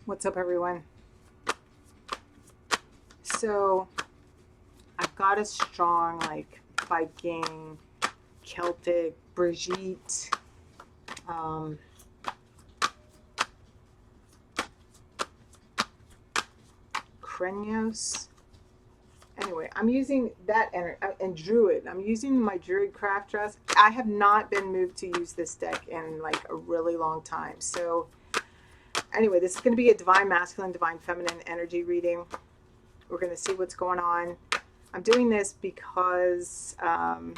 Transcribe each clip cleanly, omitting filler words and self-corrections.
What's up, everyone? So, I've got a strong, like, Viking, Celtic, Brigitte, um, Krenios. Anyway, I'm using that and Druid. I'm using my Druid craft dress. I have not been moved to use this deck in like a really long time. So, anyway, this is going to be a divine masculine, divine feminine energy reading. We're going to see what's going on. I'm doing this because well,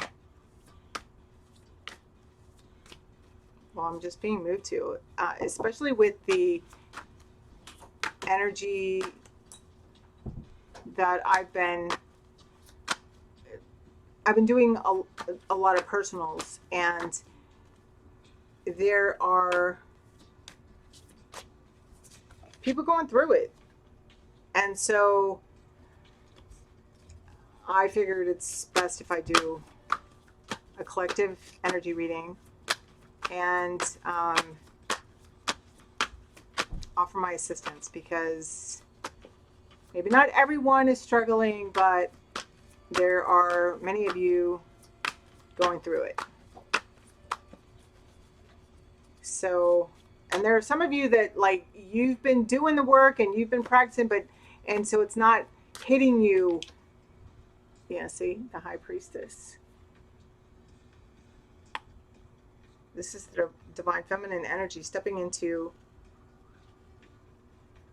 I'm just being moved to, especially with the energy that I've been doing a lot of personals, and there are people going through it, and so I figured it's best if I do a collective energy reading and offer my assistance, because maybe not everyone is struggling, but there are many of you going through it. So, and there are some of you that, like, you've been doing the work and you've been practicing, and so it's not hitting you. Yeah, see, the High Priestess. This is the divine feminine energy stepping into,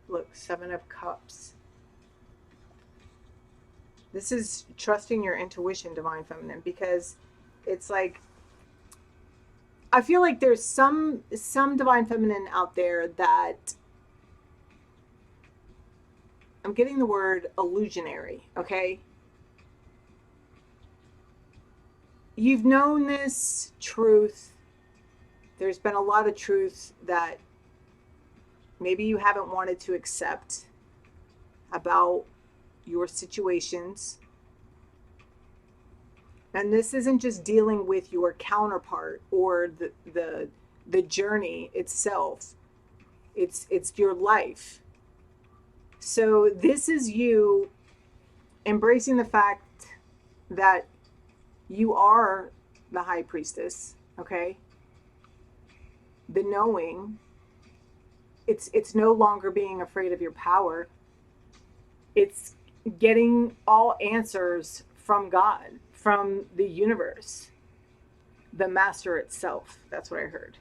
look, Seven of Cups. This is trusting your intuition, divine feminine, because it's like, I feel like there's some divine feminine out there that, I'm getting the word illusionary, okay? You've known this truth. There's been a lot of truth that maybe you haven't wanted to accept about your situations. And this isn't just dealing with your counterpart or the journey itself. It's your life. So this is you embracing the fact that you are the High Priestess, okay? The knowing, it's no longer being afraid of your power. It's getting all answers from God, from the universe, the master itself. That's what I heard.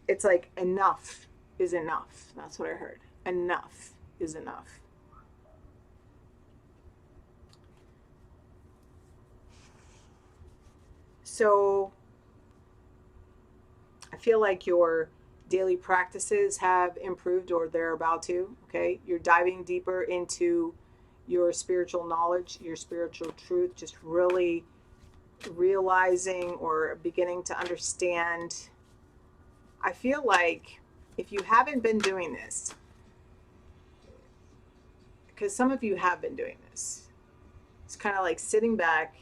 It's like enough is enough. That's what I heard. Enough is enough. So I feel like your daily practices have improved, or they're about to. Okay. You're diving deeper into your spiritual knowledge, your spiritual truth, just really realizing or beginning to understand. I feel like if you haven't been doing this, because some of you have been doing this, it's kind of like sitting back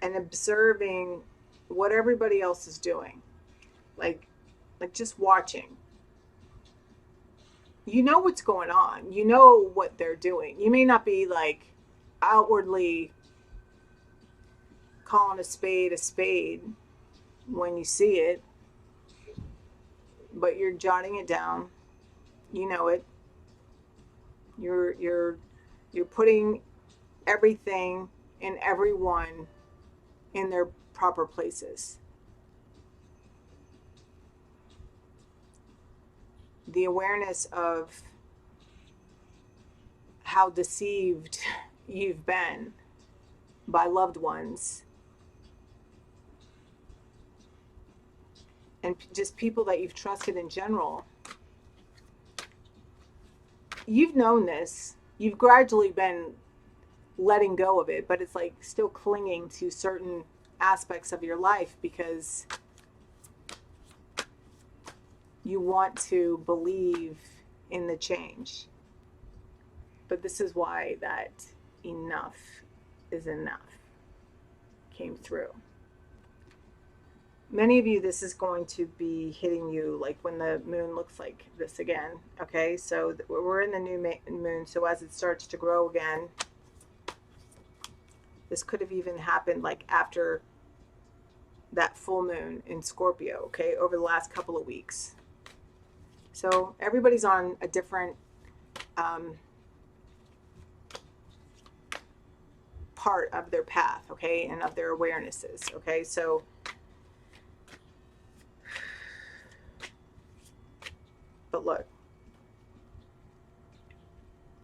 and observing what everybody else is doing, like just watching. You know what's going on. You know what they're doing. You may not be like outwardly calling a spade when you see it, but you're jotting it down. You know it. You're putting everything and everyone in their proper places. The awareness of how deceived you've been by loved ones and just people that you've trusted in general. You've known this. You've gradually been letting go of it, but it's like still clinging to certain aspects of your life because you want to believe in the change. But this is why that enough is enough came through. Many of you, this is going to be hitting you like when the moon looks like this again. Okay, so we're in the new moon, so as it starts to grow again, this could have even happened like after that full moon in Scorpio, okay, over the last couple of weeks. So everybody's on a different part of their path, okay, and of their awarenesses, okay? So but look,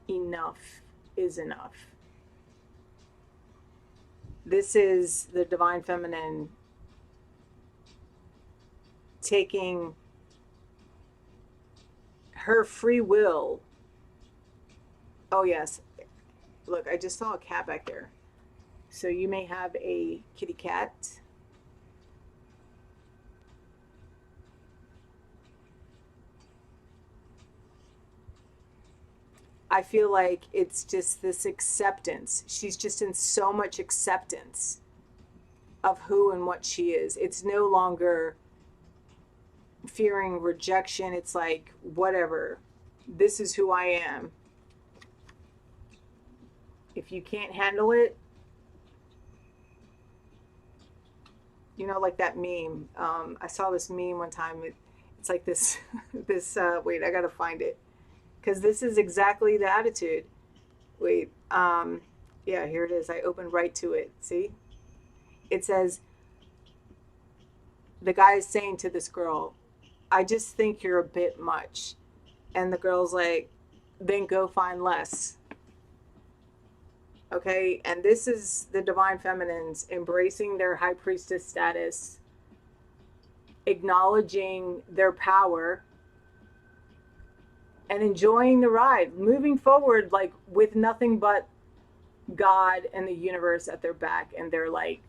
enough is enough. This is the divine feminine taking her free will. Oh yes, look, I just saw a cat back there. So you may have a kitty cat. I feel like it's just this acceptance. She's just in so much acceptance of who and what she is. It's no longer fearing rejection. It's like, whatever, this is who I am. If you can't handle it, you know, like that meme. I saw this meme one time. It's like this, wait, I gotta find it. Because this is exactly the attitude. Wait, yeah, here it is. I opened right to it. See? It says, the guy is saying to this girl, I just think you're a bit much. And the girl's like, then go find less. Okay? And this is the divine feminines embracing their high priestess status, acknowledging their power, and enjoying the ride, moving forward like with nothing but God and the universe at their back. And they're like,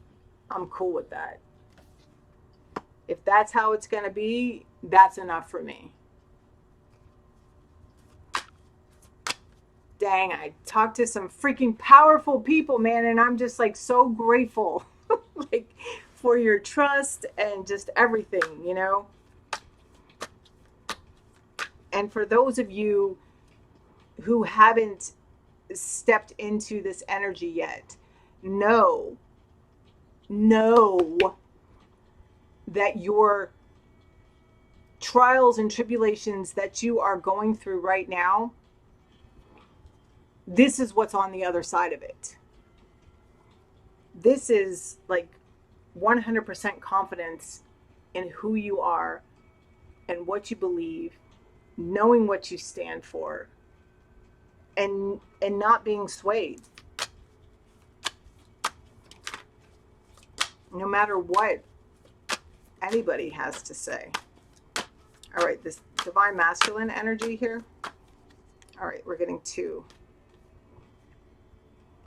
I'm cool with that. If that's how it's going to be, that's enough for me. Dang, I talked to some freaking powerful people, man, and I'm just like so grateful like for your trust and just everything, you know? And for those of you who haven't stepped into this energy yet, know that your trials and tribulations that you are going through right now, this is what's on the other side of it. This is like 100% confidence in who you are and what you believe, knowing what you stand for, and not being swayed. No matter what anybody has to say. All right, this divine masculine energy here. All right, we're getting 2.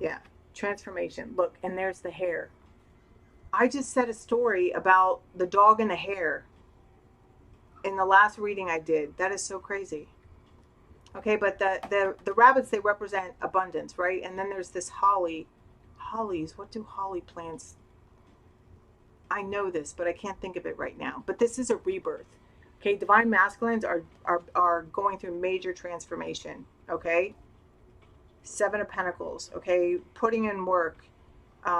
Yeah, transformation. Look, and there's the hare. I just said a story about the dog and the hare in the last reading I did. That is so crazy. Okay, but the rabbits, they represent abundance, right? And then there's this holly. Hollies, what do holly plants? I know this, but I can't think of it right now. But this is a rebirth. Okay, divine masculines are going through major transformation. Okay, 7 of Pentacles. Okay, putting in work,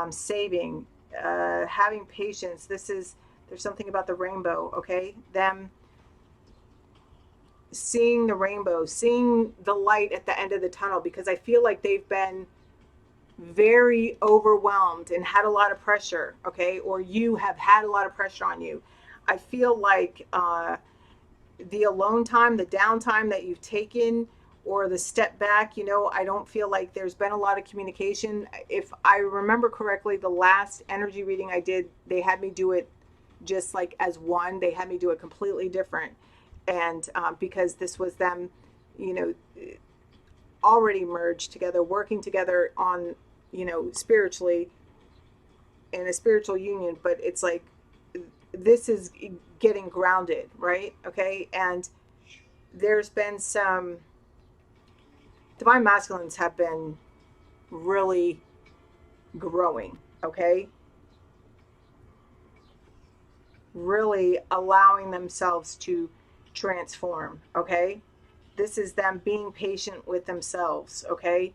saving, having patience. There's something about the rainbow. Okay, them seeing the rainbow, seeing the light at the end of the tunnel, because I feel like they've been very overwhelmed and had a lot of pressure, okay, or you have had a lot of pressure on you. I feel like the alone time, the downtime that you've taken, or the step back, you know, I don't feel like there's been a lot of communication. If I remember correctly, the last energy reading I did, they had me do it just like as one. They had me do it completely different. And because this was them, you know, already merged together, working together on, you know, spiritually in a spiritual union. But it's like, this is getting grounded, right? Okay. And there's been some divine masculines have been really growing. Okay. really allowing themselves to transform, okay? This is them being patient with themselves, okay?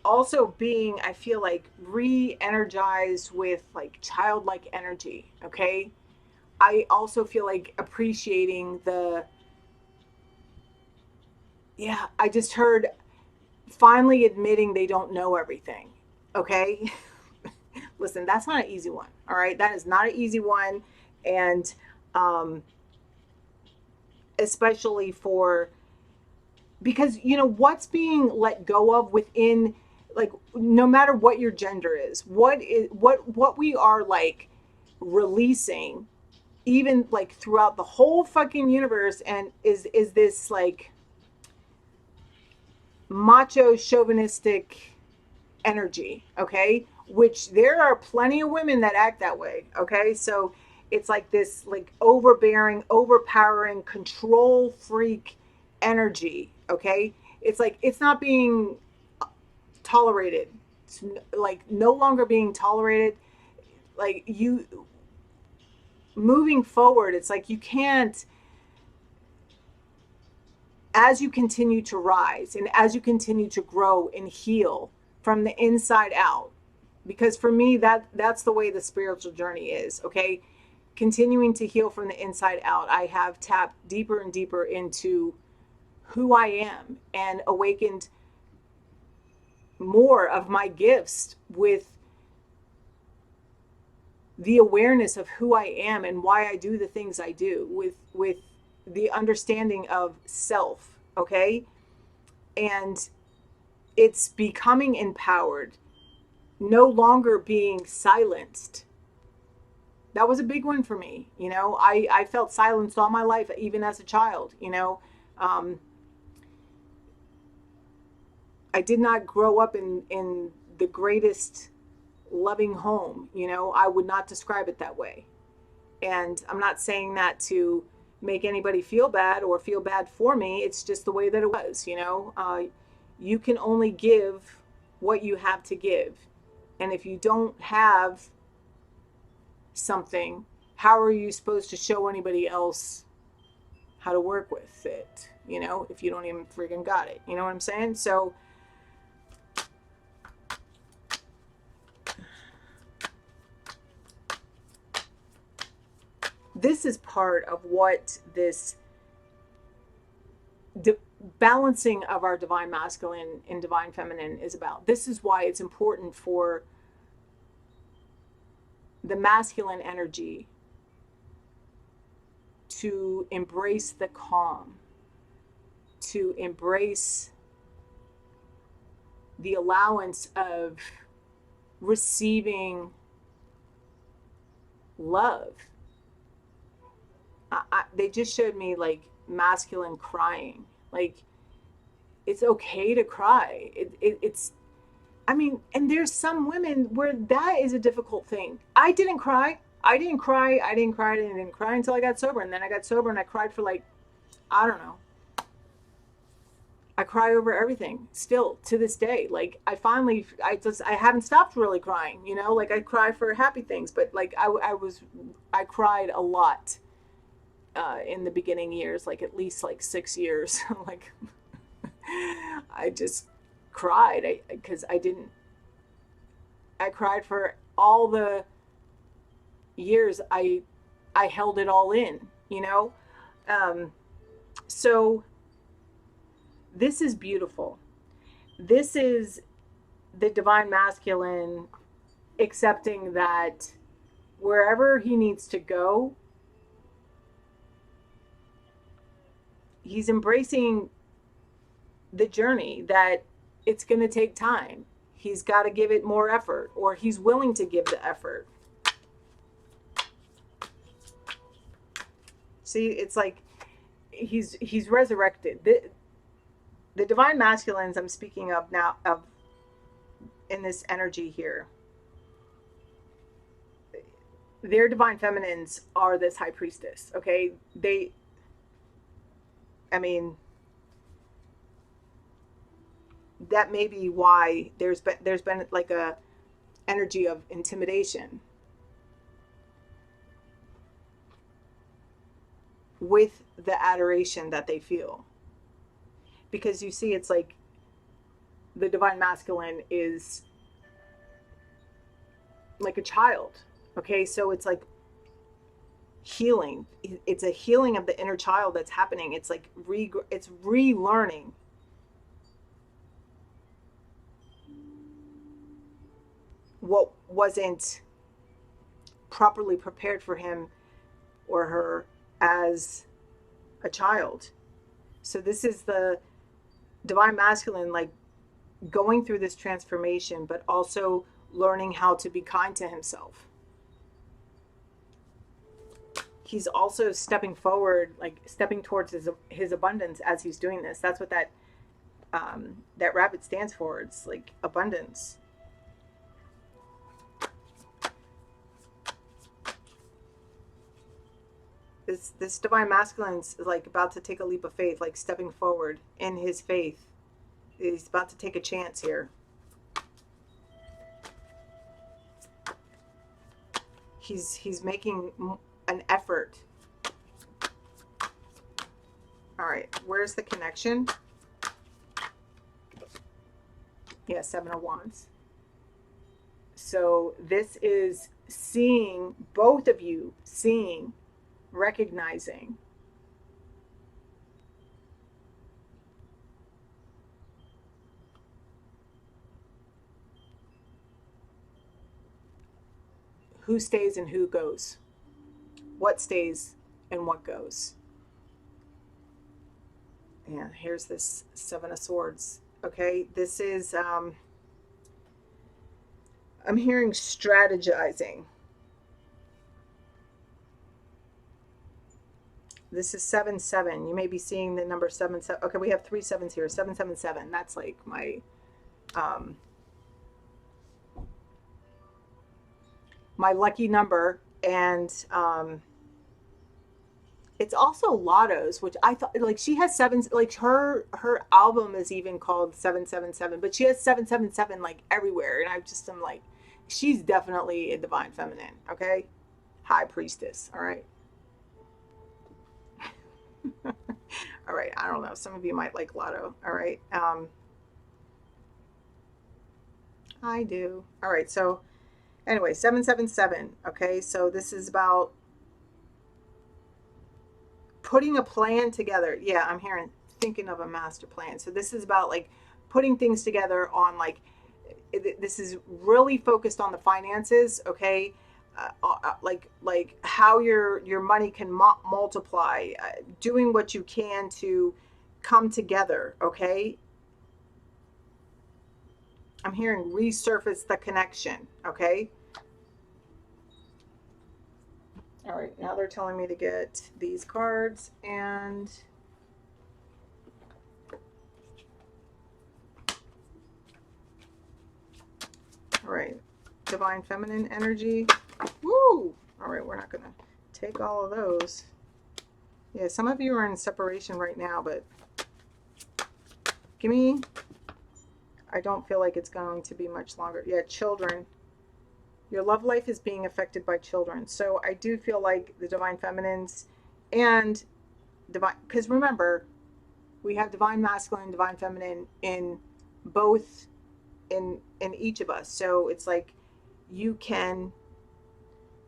Also being, I feel like, re-energized with like childlike energy, okay? I also feel like appreciating the, yeah, I just heard finally admitting they don't know everything, okay? Listen, that's not an easy one, all right? That is not an easy one. And um, especially for, because you know what's being let go of within, like, no matter what your gender is, what we are like releasing, even like throughout the whole fucking universe, and is this like macho chauvinistic energy, okay? Which there are plenty of women that act that way, okay? So it's like this like overbearing, overpowering, control freak energy, okay? It's like it's not being tolerated. It's like no longer being tolerated. Like you moving forward, it's like you can't, as you continue to rise and as you continue to grow and heal from the inside out, because for me that's the way the spiritual journey is, okay? Continuing to heal from the inside out, I have tapped deeper and deeper into who I am and awakened more of my gifts with the awareness of who I am and why I do the things I do, with the understanding of self, okay? And it's becoming empowered, no longer being silenced. That was a big one for me. You know, I felt silenced all my life, even as a child, you know. Um, I did not grow up in the greatest loving home, you know. I would not describe it that way. And I'm not saying that to make anybody feel bad or feel bad for me. It's just the way that it was, you know. You can only give what you have to give. And if you don't have something, how are you supposed to show anybody else how to work with it, you know, if you don't even freaking got it? You know what I'm saying? So this is part of what this di- balancing of our divine masculine and divine feminine is about. This is why it's important for the masculine energy to embrace the calm, to embrace the allowance of receiving love. They just showed me like masculine crying. Like it's okay to cry. It's, I mean, and there's some women where that is a difficult thing. I didn't cry. I didn't cry. I didn't cry. I didn't cry until I got sober. And then I got sober and I cried for like, I don't know. I cry over everything still to this day. Like I haven't stopped really crying, you know, like I cry for happy things, but like I cried a lot in the beginning years, like at least like 6 years. Like I just cried because I cried for all the years I held it all in, you know? Um, so this is beautiful. This is the divine masculine accepting that wherever he needs to go, he's embracing the journey, that it's going to take time. He's got to give it more effort, or he's willing to give the effort. See, it's like he's resurrected. The divine masculines I'm speaking of now, of in this energy here, their divine feminines are this high priestess, okay? I mean, that may be why there's been like a energy of intimidation. with the adoration that they feel. Because you see, it's like the divine masculine is like a child. Okay, so it's like healing. It's a healing of the inner child that's happening. It's like it's relearning what wasn't properly prepared for him or her as a child. So this is the divine masculine, like going through this transformation, but also learning how to be kind to himself. He's also stepping forward, like stepping towards his abundance as he's doing this. That's what that rabbit stands for. It's like abundance. This divine masculine is like about to take a leap of faith, like stepping forward in his faith. He's about to take a chance here. He's making an effort. All right, where's the connection? Yeah, Seven of Wands. So this is seeing, both of you seeing, recognizing who stays and who goes, what stays and what goes. Yeah, here's this Seven of Swords. Okay, this is I'm hearing strategizing. This is 7-7. You may be seeing the number 7-7. Okay, we have 3 sevens here. 7-7-7. That's like my lucky number. And it's also Lotto's, which I thought, like, she has sevens, like her album is even called 777, but she has 777 like everywhere. And I just am like, she's definitely a divine feminine. Okay, high priestess. All right. All right, I don't know, some of you might like Lotto. All right, I do. All right, so anyway, 777. Okay, so this is about putting a plan together. Yeah, I'm hearing, thinking of a master plan. So this is about like putting things together on like, this is really focused on the finances. Okay, like how your money can multiply, doing what you can to come together. Okay, I'm hearing resurface the connection. Okay, all right, now they're telling me to get these cards, and all right, divine feminine energy. Woo! All right, we're not gonna take all of those. Yeah, some of you are in separation right now, but give me, I don't feel like it's going to be much longer. Yeah, children. Your love life is being affected by children. So I do feel like the divine feminines and divine, because remember, we have divine masculine, divine feminine in both, in each of us. So it's like you can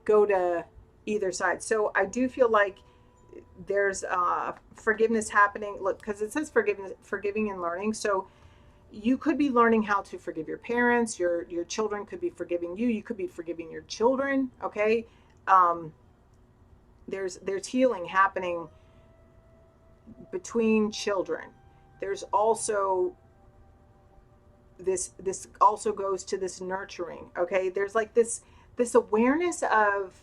go to either side. So I do feel like there's forgiveness happening. Look, because it says forgiveness, forgiving and learning. So you could be learning how to forgive your parents. Your children could be forgiving you. You could be forgiving your children. Okay, there's healing happening between children. There's also this also goes to this nurturing. Okay, there's like this awareness of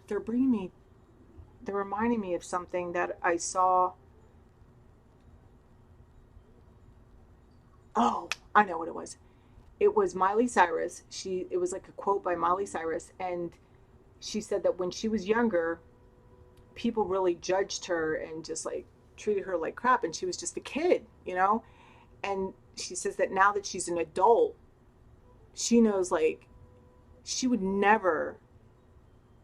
they're reminding me of something that I saw. Oh, I know what it was. It was Miley Cyrus. It was like a quote by Miley Cyrus, and she said that when she was younger, people really judged her and just like treated her like crap, and she was just a kid, you know? And she says that now that she's an adult, she knows like she would never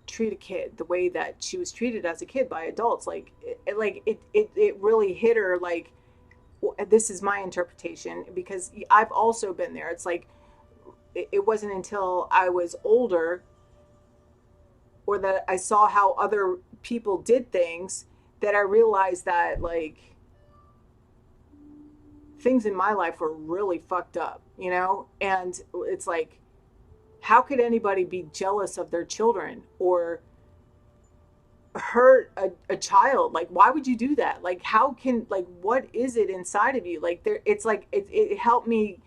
treat a kid the way that she was treated as a kid by adults. It really hit her. Like, this is my interpretation, because I've also been there. It's like, it wasn't until I was older, or that I saw how other people did things, that I realized that, like, things in my life were really fucked up, you know? And it's like, how could anybody be jealous of their children or hurt a child? Like, why would you do that? Like, how can, like, what is it inside of you? Like, there, it's like, it helped me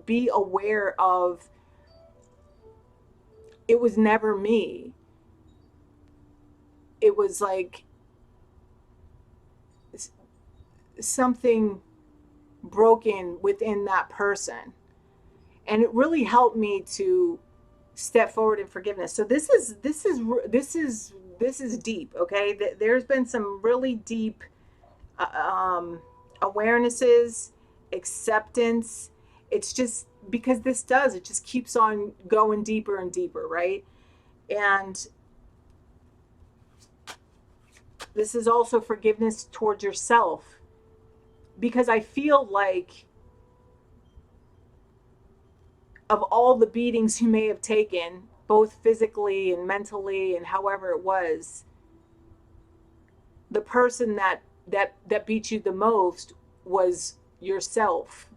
be aware of, it was never me. It was like something broken within that person. And it really helped me to step forward in forgiveness. So this is deep. Okay, there's been some really deep awarenesses, acceptance. It's just because it just keeps on going deeper and deeper, right? And this is also forgiveness towards yourself, because I feel like, of all the beatings you may have taken, both physically and mentally and however it was, the person that beat you the most was yourself.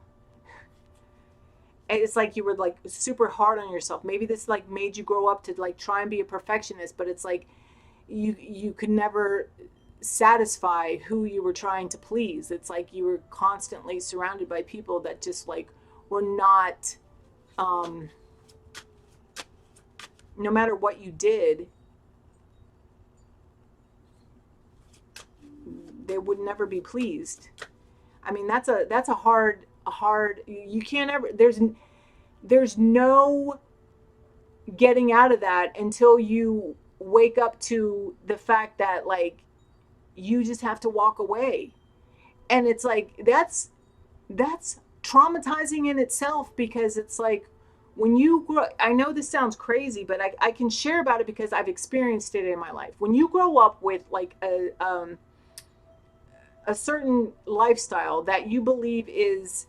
And it's like you were like super hard on yourself. Maybe this like made you grow up to like try and be a perfectionist, but it's like you could never satisfy who you were trying to please. It's like you were constantly surrounded by people that just like were not, um no matter what you did, they would never be pleased. I mean, that's a hard, you can't ever, there's no getting out of that until you wake up to the fact that, like, you just have to walk away. And it's like, that's traumatizing in itself, because it's like, when you grow, I know this sounds crazy, but I can share about it because I've experienced it in my life. When you grow up with like a certain lifestyle that you believe is,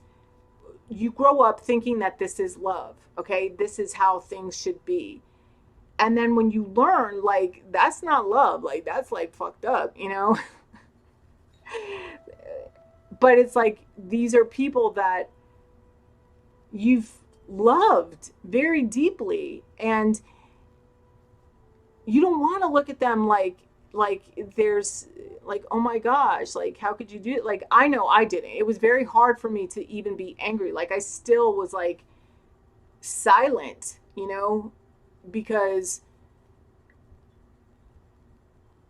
you grow up thinking that this is love, okay, this is how things should be. And then when you learn, like, that's not love, like, that's like fucked up, you know? But it's like, these are people that you've loved very deeply, and you don't want to look at them like there's like, oh my gosh, like, how could you do it? Like, I know I didn't. It was very hard for me to even be angry. Like, I still was like silent, you know, because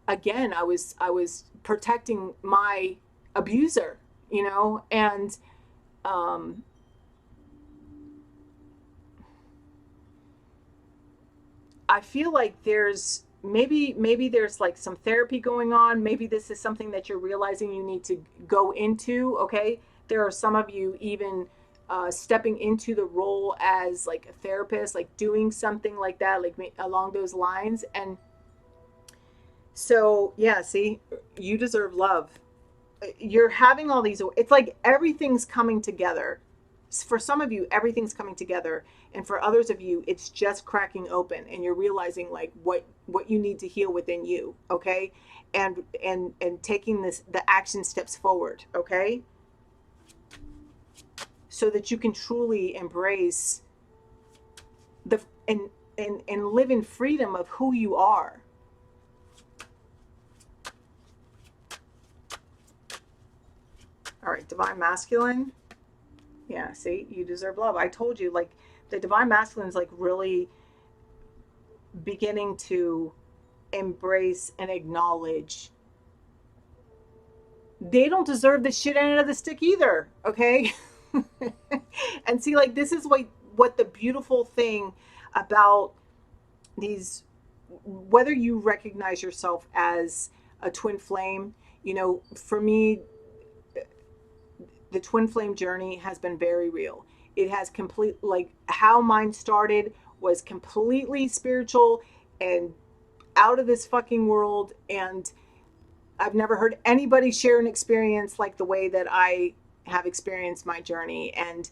again, I was protecting my abuser, you know. And um I feel like there's, maybe there's like some therapy going on. Maybe this is something that you're realizing you need to go into. Okay, there are some of you even stepping into the role as like a therapist, like doing something like that, like along those lines. And so, yeah, see, you deserve love. You're having all these, it's like everything's coming together. For some of you, everything's coming together, and for others of you, it's just cracking open, and you're realizing like what you need to heal within you. Okay, and taking this, the action steps forward. Okay, so that you can truly embrace the, and live in freedom of who you are. All right, divine masculine. Yeah, see, you deserve love. I told you, like, the divine masculine is like really beginning to embrace and acknowledge they don't deserve the shit end of the stick either. Okay. And see, like, this is what the beautiful thing about these, whether you recognize yourself as a twin flame, you know, for me, the twin flame journey has been very real. It has complete, like, how mine started was completely spiritual and out of this fucking world. And I've never heard anybody share an experience like the way that I have experienced my journey. And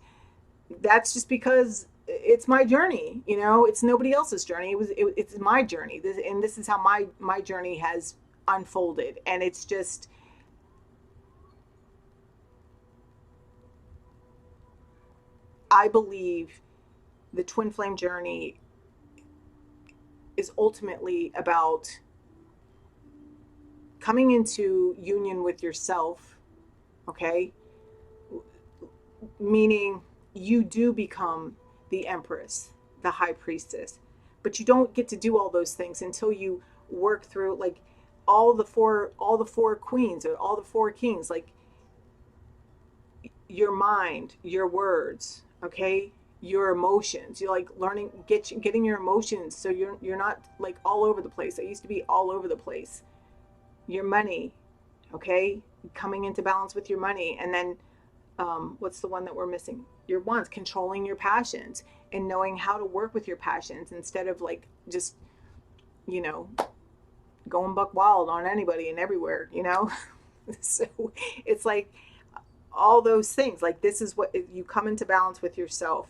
that's just because it's my journey, you know, it's nobody else's journey. It's my journey. And this is how my journey has unfolded. And it's just, I believe the twin flame journey is ultimately about coming into union with yourself, okay? Meaning you do become the empress, the high priestess, but you don't get to do all those things until you work through like all the four queens or all the four kings, like your mind, your words, okay, your emotions. You're like learning, getting your emotions so you're not like all over the place. I used to be all over the place. Your money, okay, coming into balance with your money. And then what's the one that we're missing? Your wants, controlling your passions and knowing how to work with your passions instead of like just, you know, going buck wild on anybody and everywhere, you know? So it's like all those things. Like this is what you come into balance with yourself.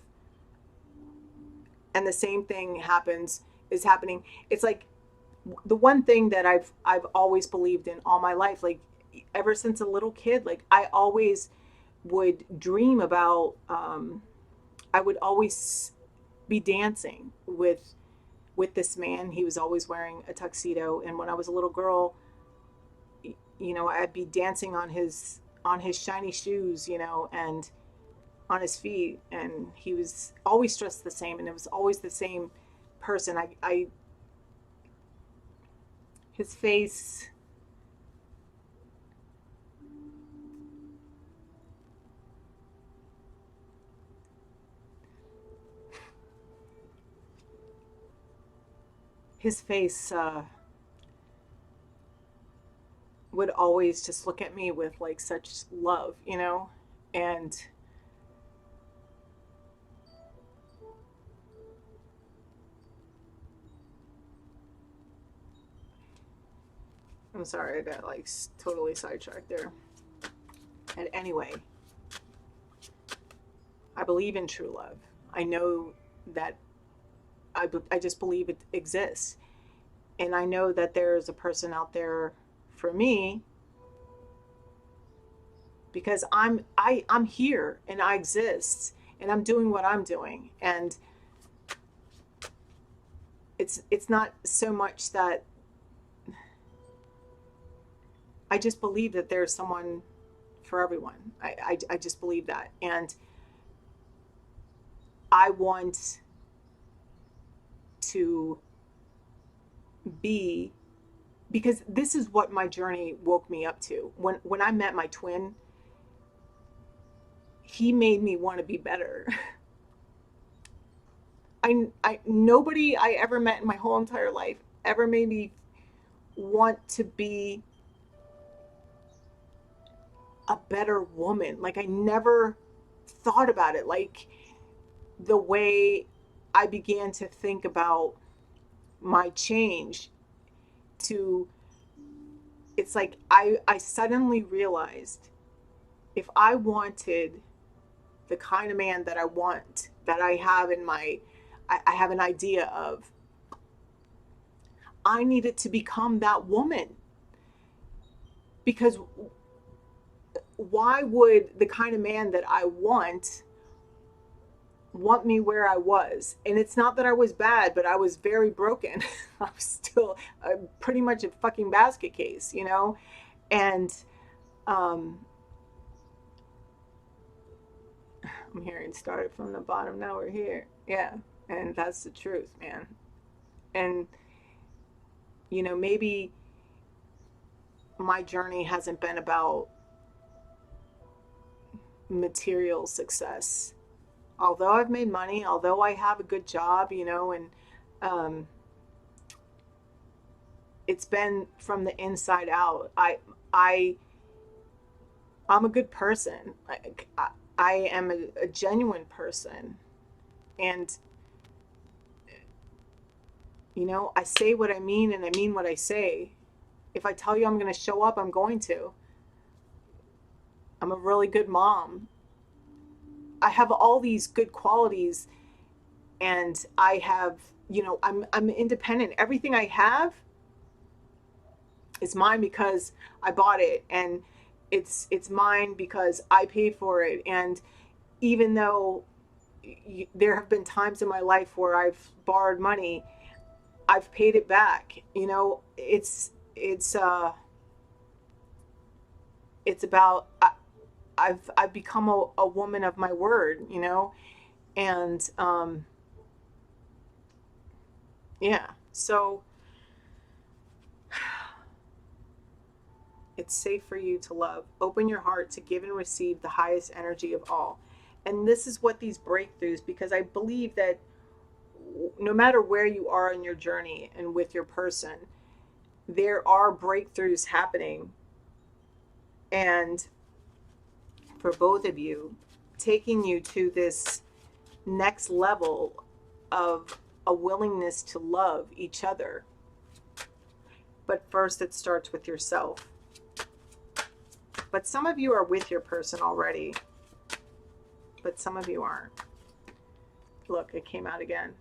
And the same thing is happening. It's like the one thing that I've always believed in all my life, like ever since a little kid, like I always would dream about I would always be dancing with this man. He was always wearing a tuxedo, and when I was a little girl, you know, I'd be dancing on his shiny shoes, you know, and on his feet, and he was always dressed the same, and it was always the same person. I his face, his face would always just look at me with like such love, you know, and I'm sorry I got like totally sidetracked there. And anyway, I believe in true love. I know that I just believe it exists. And I know that there's a person out there for me because I'm here and I exist and I'm doing what I'm doing. And it's not so much that I just believe that there's someone for everyone. I just believe that. And I want to be, because this is what my journey woke me up to. When I met my twin, he made me want to be better. I nobody I ever met in my whole entire life ever made me want to be a better woman. Like I never thought about it like the way I began to think about my change to, it's like I suddenly realized if I wanted the kind of man that I want, that I have in my, I have an idea of, I needed to become that woman. Because why would the kind of man that I want me where I was? And it's not that I was bad, but I was very broken. I was still pretty much a fucking basket case, you know? And um, I'm hearing started from the bottom, now we're here. Yeah. And that's the truth, man. And, you know, maybe my journey hasn't been about material success. Although I've made money, although I have a good job, you know, and um, it's been from the inside out. I, I'm a good person. I am a genuine person, and You know, I say what I mean and I mean what I say. If I tell you I'm going to show up, I'm going to. I'm a really good mom. I have all these good qualities, and I have, you know, I'm independent. Everything I have is mine because I bought it, and it's mine because I paid for it. And even though there have been times in my life where I've borrowed money, I've paid it back. You know, it's about I've become a woman of my word, you know, and yeah. So it's safe for you to love. Open your heart to give and receive the highest energy of all. And this is what these breakthroughs, because I believe that no matter where you are in your journey and with your person, there are breakthroughs happening. And for both of you, taking you to this next level of a willingness to love each other. But first, it starts with yourself. But some of you are with your person already, but some of you aren't. Look, it came out again.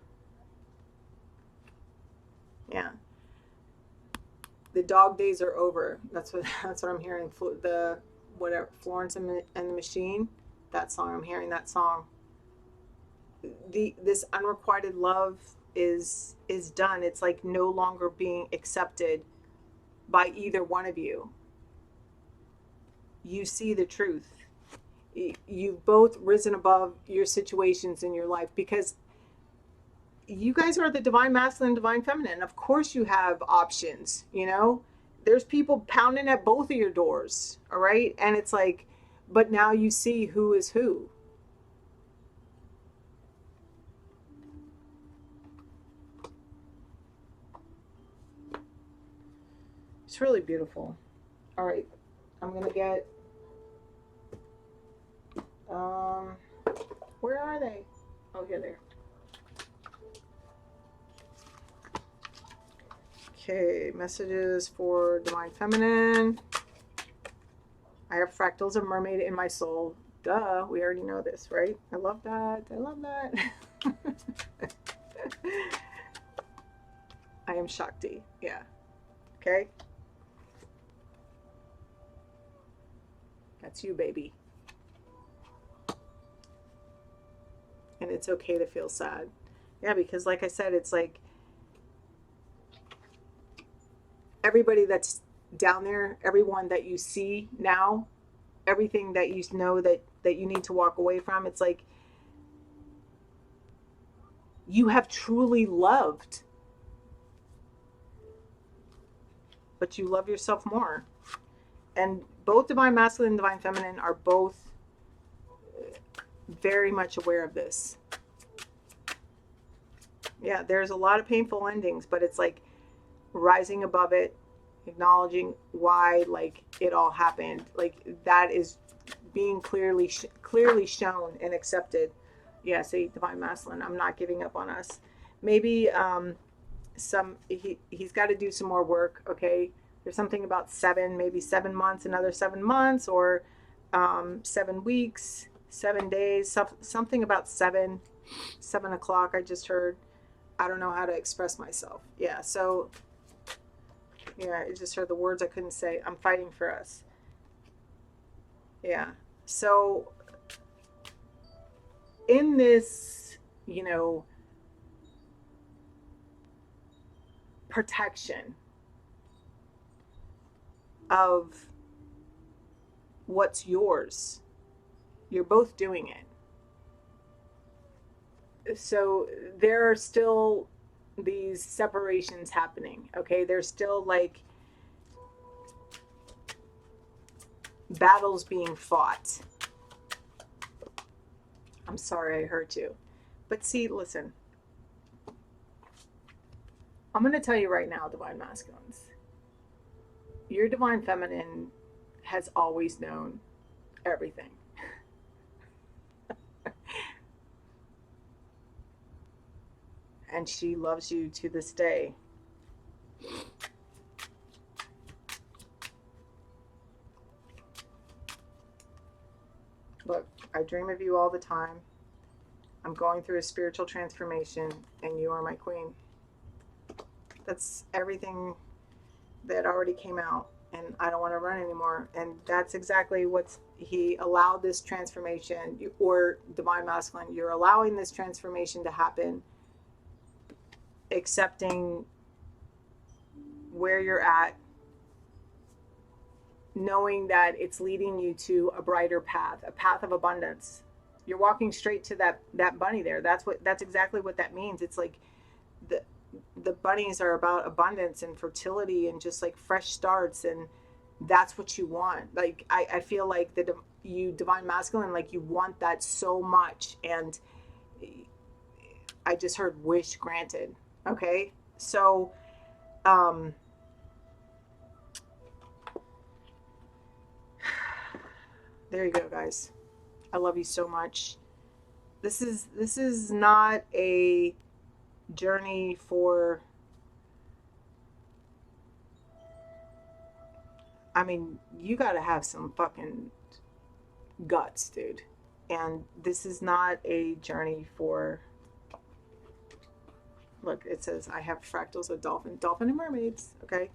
Yeah. The dog days are over. That's what I'm hearing. The whatever, Florence and the Machine, that song. I'm hearing that song. This unrequited love is done. It's like no longer being accepted by either one of you. You see the truth. You've both risen above your situations in your life, because you guys are the divine masculine, divine feminine. Of course you have options, you know? There's people pounding at both of your doors, all right? And it's like, but now you see who is who. It's really beautiful. All right, I'm gonna get, um, where are they? Oh, here they are. Okay, messages for divine feminine. I have fractals of mermaid in my soul. Duh, we already know this, right? I love that. I love that. I am Shakti. Yeah. Okay. That's you, baby. And it's okay to feel sad. Yeah, because like I said, it's like everybody that's down there, everyone that you see now, everything that you know that you need to walk away from, it's like you have truly loved, but you love yourself more. And both divine masculine and divine feminine are both very much aware of this. Yeah, there's a lot of painful endings, but it's like rising above it, acknowledging why like it all happened. Like that is being clearly shown and accepted. Yeah, see, divine masculine, I'm not giving up on us. Maybe he's got to do some more work, okay? There's something about maybe 7 months, another 7 months, or 7 weeks, 7 days, something about 7 o'clock. I just heard. I don't know how to express myself. Yeah, so yeah, I just heard the words I couldn't say. I'm fighting for us. Yeah. So in this, you know, protection of what's yours, you're both doing it. So there are still these separations happening, okay? There's still like battles being fought. I'm sorry I hurt you. But see, listen, I'm going to tell you right now, divine masculines, your divine feminine has always known everything. and she loves you to this day. Look, I dream of you all the time. I'm going through a spiritual transformation, and you are my queen. That's everything that already came out, and I don't want to run anymore. And that's exactly what's, he allowed this transformation, or divine masculine, you're allowing this transformation to happen, accepting where you're at, knowing that it's leading you to a brighter path, a path of abundance. You're walking straight to that bunny there. That's exactly what that means. It's like the bunnies are about abundance and fertility and just like fresh starts, and that's what you want. Like I feel like you divine masculine, like you want that so much. And I just heard wish granted. Okay, so there you go, guys. I love you so much. This is not a journey for, I mean, you got to have some fucking guts, dude. And this is not a journey for, look, it says I have fractals of dolphin and mermaids, okay?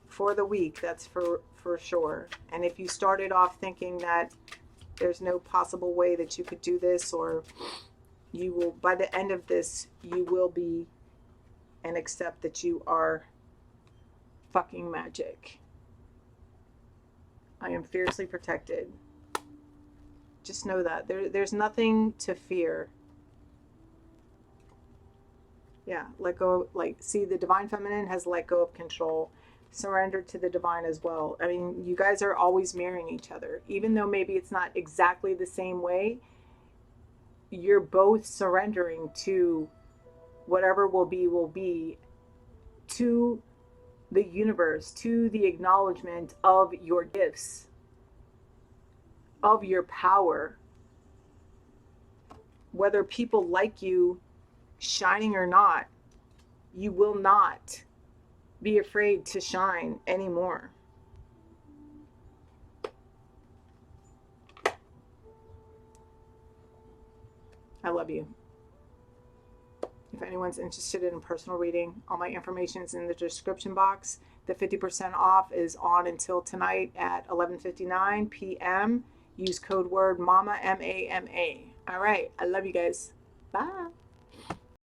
For the week, that's for sure. And if you started off thinking that there's no possible way that you could do this, or you will, by the end of this, you will be and accept that you are fucking magic. I am fiercely protected. Just know that there's nothing to fear. Yeah, let go. Like, see, the divine feminine has let go of control, surrendered to the divine as well. I mean, you guys are always mirroring each other, even though maybe it's not exactly the same way. You're both surrendering to whatever will be, to the universe, to the acknowledgement of your gifts, of your power. Whether people like you shining or not, you will not be afraid to shine anymore. I love you. If anyone's interested in a personal reading, all my information is in the description box. The 50% off is on until tonight at 11:59 p.m. Use code word MAMA, MAMA. All right. I love you guys. Bye.